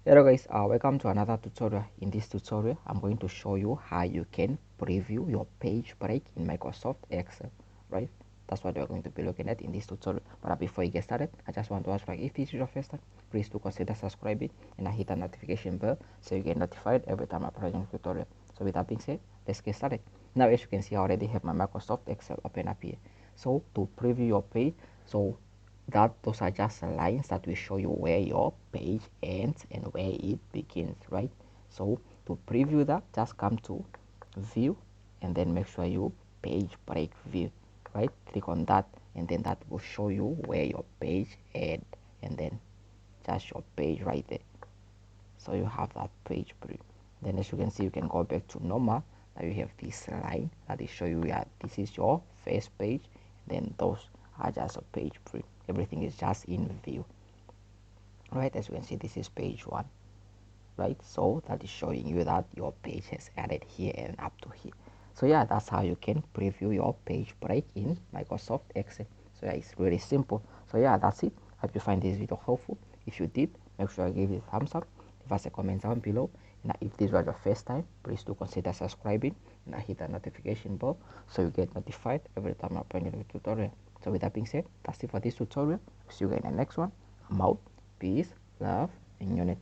Hello guys, welcome to another tutorial. In this tutorial, I'm going to show you how you can preview your page break in Microsoft Excel, right? That's what we're going to be looking at in this tutorial. But before you get started, I just want to ask, like, if this is your first time, please do consider subscribing and hit the notification bell so you get notified every time I upload a new tutorial. So with that being said, let's get started. Now, as you can see, I already have my Microsoft Excel open up here. So to preview your page, those are just lines that will show you where your page ends and where it begins, right? So to preview that, just come to view and then make sure you page break view, right? Click on that and then that will show you where your page ends and then just your page right there. So you have that page preview. Then as you can see, you can go back to normal. Now you have this line that will show you where this is your first page, then those are just a page preview. Everything is just in view, right? As you can see, this is page 1, right? So that is showing you that your page has added here and up to here. So yeah, that's how you can preview your page break in Microsoft Excel. So yeah, it's really simple. So yeah, that's it. Hope you find this video helpful. If you did, make sure you give it a thumbs up, leave us a comment down below, and if this was your first time, please do consider subscribing and hit the notification bell so you get notified every time I upload a new tutorial. So with that being said, that's it for this tutorial. See you guys in the next one. I'm out. Peace, love, and unity.